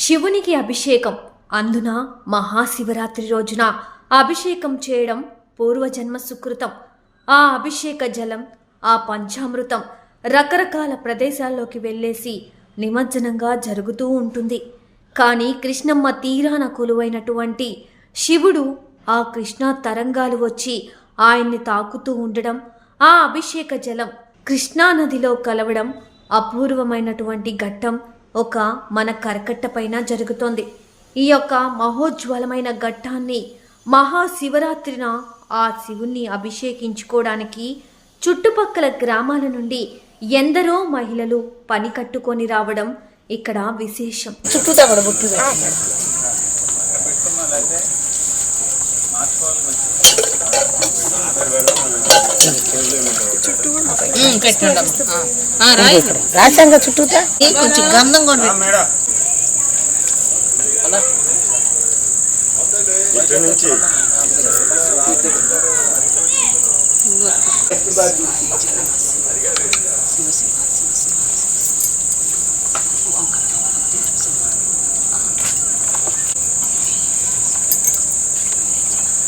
శివునికి అభిషేకం, అందున మహాశివరాత్రి రోజున అభిషేకం చేయడం పూర్వజన్మ సుకృతం. ఆ అభిషేక జలం, ఆ పంచామృతం రకరకాల ప్రదేశాల్లోకి వెళ్ళేసి నిమజ్జనంగా జరుగుతూ ఉంటుంది. కానీ కృష్ణమ్మ తీరాన కొలువైనటువంటి శివుడు ఆ కృష్ణా తరంగాలు వచ్చి ఆయన్ని తాకుతూ ఉండడం, ఆ అభిషేక జలం కృష్ణానదిలో కలవడం అపూర్వమైనటువంటి ఘట్టం ఒక మన కరకట్ట పైన జరుగుతోంది. ఈ యొక్క మహోజ్వలమైన ఘట్టాన్ని మహాశివరాత్రిన ఆ శివుణ్ణి అభిషేకించుకోవడానికి చుట్టుపక్కల గ్రామాల నుండి ఎందరో మహిళలు పని కట్టుకొని రావడం ఇక్కడ విశేషం. రాశాంగా చుట్టూతా కొంచెం గంధం కూడా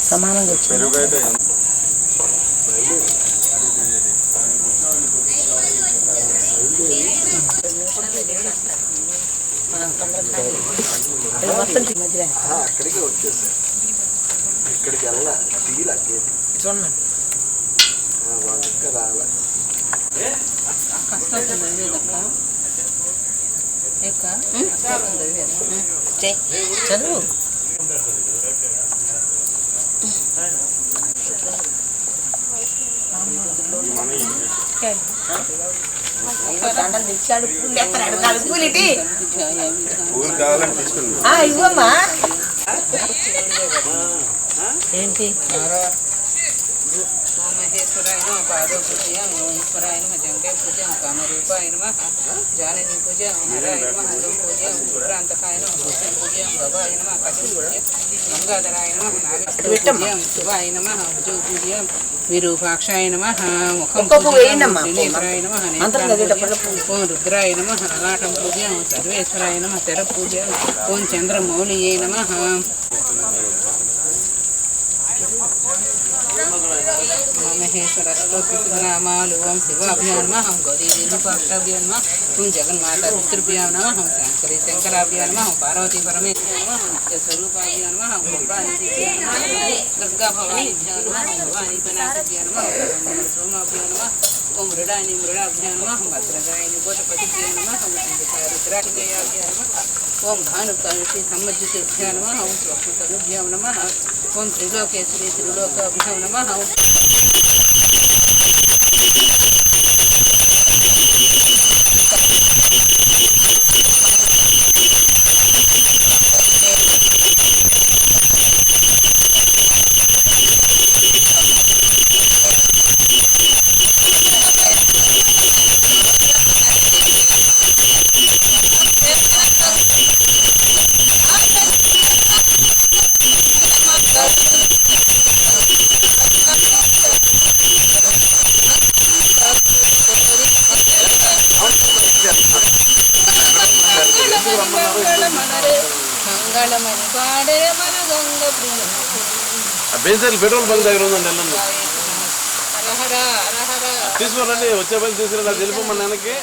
సమానంగా అక్కడికి వచ్చేసా, ఇక్కడికి వెళ్ళా చూడండి వాళ్ళకి రాలా చదువు ఇవ్వమ్మా ఏంటి మహేశ్వరాయ నమ పాదో పూజ మహేశ్వరాయ నమ జంకే పూజ కామరూపాయ నమ జానని పూజ హరాయ నమ హరం పూజ ప్రాంతకాయ నమ పూజ భవాయ నమ కటి పూజ గంగాధరాయ నమ నాగ శివాయ నమ భుజ పూజ విరూపాక్షాయ నమ ముఖం త్రినేత్రాయ నమ ఓం రుద్రాయ నమ లలాటం పూజ సర్వేశ్వరాయ నమ తెర పూజ ఓం చంద్రమౌళియే నమ మహేశ్వర స్తోత్రనామాలు ఓం శివాభ్యాం నమః గౌరీ విరూపాక్షాభ్యాం నమః ఓం జగన్మాత పితృభ్యాం నమః శంకరీ శంకరాభ్యాం నమః పార్వతీ పరమేశ్వర నమః స్వరూపాభ్యాం నమః గోపానిభ్యాం నమః దుర్గా భవానిభ్యాం నమః భవానీ పనాభ్యాం నమః సోమాభ్యాం నమః ఓం మృడాని మృడాభ్యాం నమః భద్రగాయని గోటపతిభ్యాం నమః రుద్రాక్షయాభ్యాం నమః ఓం భానుకాంక్షి సమ్మజ్జితేభ్యాం నమః ఓం స్వప్నతనుభ్యాం నమః ఓం త్రిలోకేశ్వరి త్రిలోకాభ్యాం నమః పెట్రోల్ బంక్ దగ్గర ఉందండి, తీసుకోరండి, వచ్చే పని తీసుకురా, తెలుపు మన వెనక్కి.